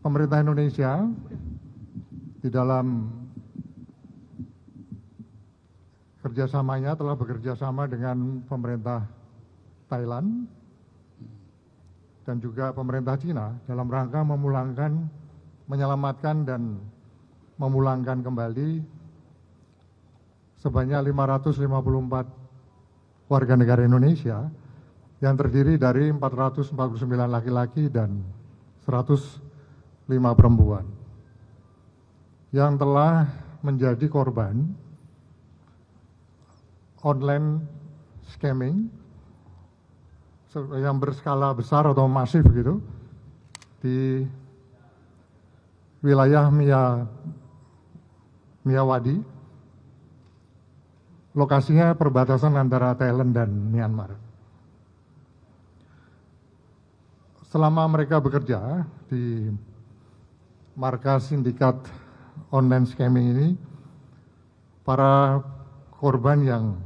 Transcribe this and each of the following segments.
pemerintah Indonesia di dalam kerjasamanya telah bekerja sama dengan pemerintah Thailand dan juga pemerintah Cina dalam rangka menyelamatkan dan memulangkan kembali sebanyak 554 warga negara Indonesia yang terdiri dari 449 laki-laki dan 105 perempuan yang telah menjadi korban online scamming yang berskala besar atau masif gitu di wilayah Miyawadi, lokasinya perbatasan antara Thailand dan Myanmar. Selama mereka bekerja di markas sindikat online scamming ini, para korban yang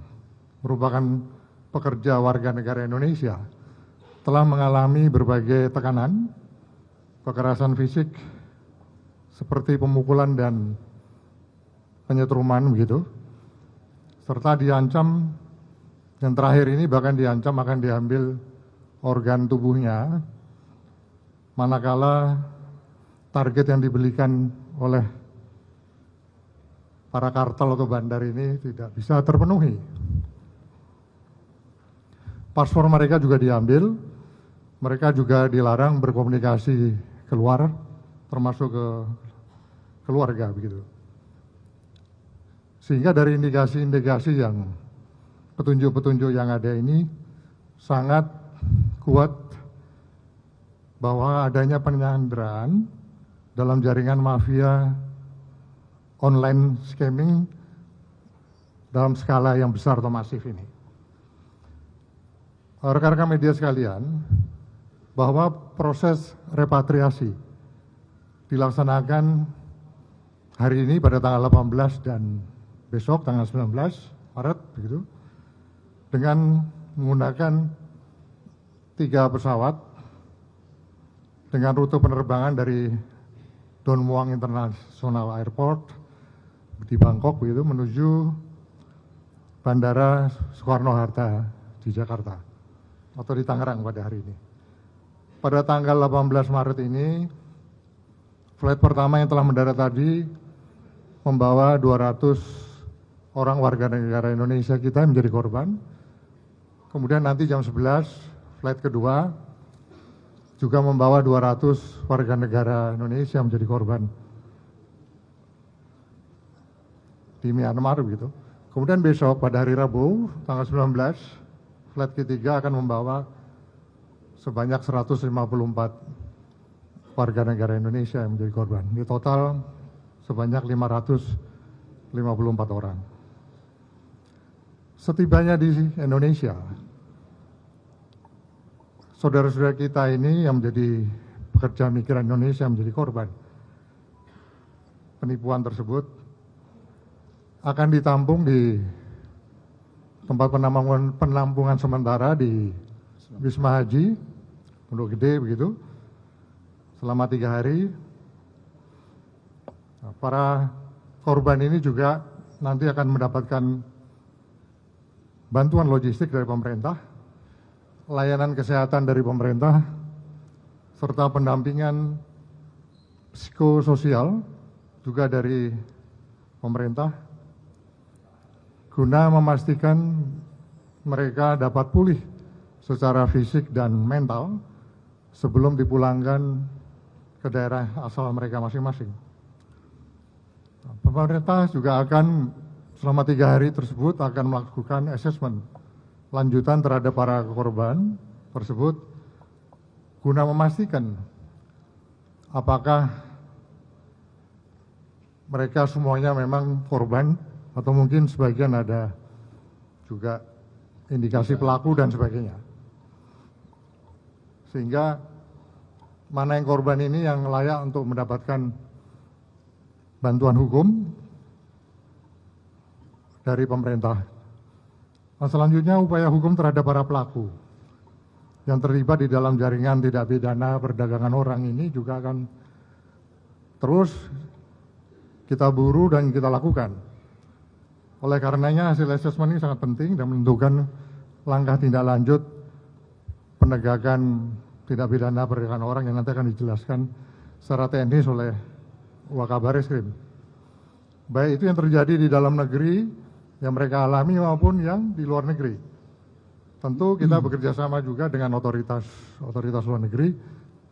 merupakan pekerja warga negara Indonesia telah mengalami berbagai tekanan, kekerasan fisik seperti pemukulan dan penyetruman begitu, serta diancam, yang terakhir ini bahkan diancam akan diambil organ tubuhnya manakala target yang dibelikan oleh para kartel atau bandar ini tidak bisa terpenuhi. Paspor mereka juga diambil, mereka juga dilarang berkomunikasi keluar, termasuk ke keluarga begitu. Sehingga dari indikasi-indikasi yang petunjuk-petunjuk yang ada ini sangat kuat bahwa adanya penyanderaan dalam jaringan mafia online scamming dalam skala yang besar atau masif ini. Rekan-rekan media sekalian, bahwa proses repatriasi dilaksanakan hari ini pada tanggal 18 dan besok tanggal 19 Maret begitu, dengan menggunakan 3 pesawat dengan rute penerbangan dari Don Muang International Airport di Bangkok begitu menuju Bandara Soekarno-Hatta di Jakarta atau di Tangerang pada hari ini. Pada tanggal 18 Maret ini, flight pertama yang telah mendarat tadi membawa 200 orang warga negara Indonesia kita yang menjadi korban. Kemudian nanti jam 11, flight kedua juga membawa 200 warga negara Indonesia menjadi korban di Myanmar begitu. Kemudian besok pada hari Rabu tanggal 19, flight ketiga akan membawa sebanyak 154 warga negara Indonesia yang menjadi korban. Di total sebanyak 554 orang. Setibanya di Indonesia, saudara-saudara kita ini yang menjadi pekerja migran Indonesia yang menjadi korban penipuan tersebut akan ditampung di tempat penampungan sementara di Wisma Haji Pondok Gede begitu selama 3 hari. Nah, para korban ini juga nanti akan mendapatkan bantuan logistik dari pemerintah, layanan kesehatan dari pemerintah, serta pendampingan psikososial juga dari pemerintah, guna memastikan mereka dapat pulih secara fisik dan mental sebelum dipulangkan ke daerah asal mereka masing-masing. Pemerintah juga akan selama 3 hari tersebut akan melakukan asesmen lanjutan terhadap para korban tersebut guna memastikan apakah mereka semuanya memang korban atau mungkin sebagian ada juga indikasi pelaku dan sebagainya. Sehingga mana yang korban ini yang layak untuk mendapatkan bantuan hukum dari pemerintah. Nah, selanjutnya upaya hukum terhadap para pelaku yang terlibat di dalam jaringan tidak pidana perdagangan orang ini juga akan terus kita buru dan kita lakukan. Oleh karenanya hasil asesmen ini sangat penting dan menentukan langkah tindak lanjut penegakan tindak pidana perdagangan orang yang nanti akan dijelaskan secara teknis oleh Wakabaresskrim. Baik itu yang terjadi di dalam negeri yang mereka alami maupun yang di luar negeri. Tentu kita bekerja sama juga dengan otoritas luar negeri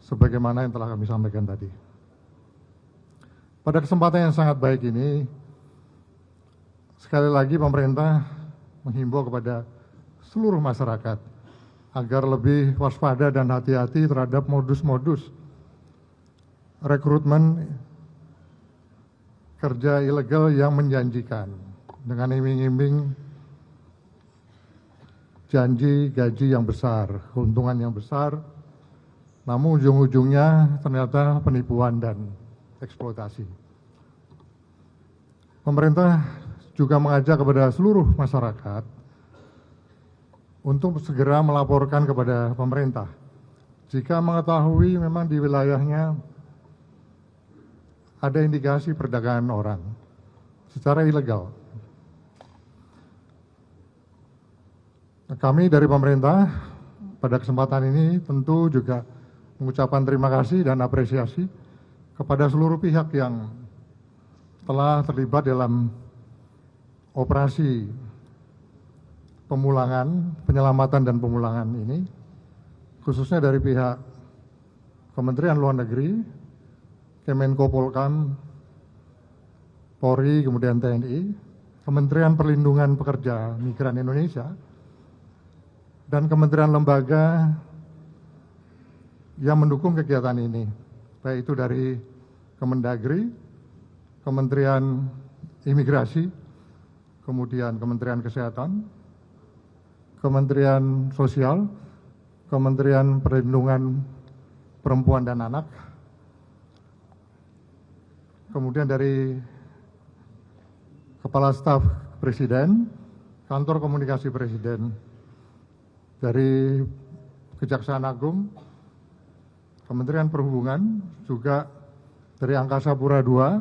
sebagaimana yang telah kami sampaikan tadi. Pada kesempatan yang sangat baik ini, sekali lagi pemerintah menghimbau kepada seluruh masyarakat agar lebih waspada dan hati-hati terhadap modus-modus rekrutmen kerja ilegal yang menjanjikan dengan iming-iming janji gaji yang besar, keuntungan yang besar, namun ujung-ujungnya ternyata penipuan dan eksploitasi. Pemerintah juga mengajak kepada seluruh masyarakat untuk segera melaporkan kepada pemerintah jika mengetahui memang di wilayahnya ada indikasi perdagangan orang secara ilegal. Kami dari pemerintah pada kesempatan ini tentu juga mengucapkan terima kasih dan apresiasi kepada seluruh pihak yang telah terlibat dalam operasi penyelamatan dan pemulangan ini, khususnya dari pihak Kementerian Luar Negeri, Kemenko Polkam, Polri, kemudian TNI, Kementerian Perlindungan Pekerja Migran Indonesia, dan kementerian lembaga yang mendukung kegiatan ini, baik itu dari Kemendagri, Kementerian Imigrasi, kemudian Kementerian Kesehatan, Kementerian Sosial, Kementerian Perlindungan Perempuan dan Anak, kemudian dari Kepala Staf Presiden, Kantor Komunikasi Presiden, dari Kejaksaan Agung, Kementerian Perhubungan, juga dari Angkasa Pura II,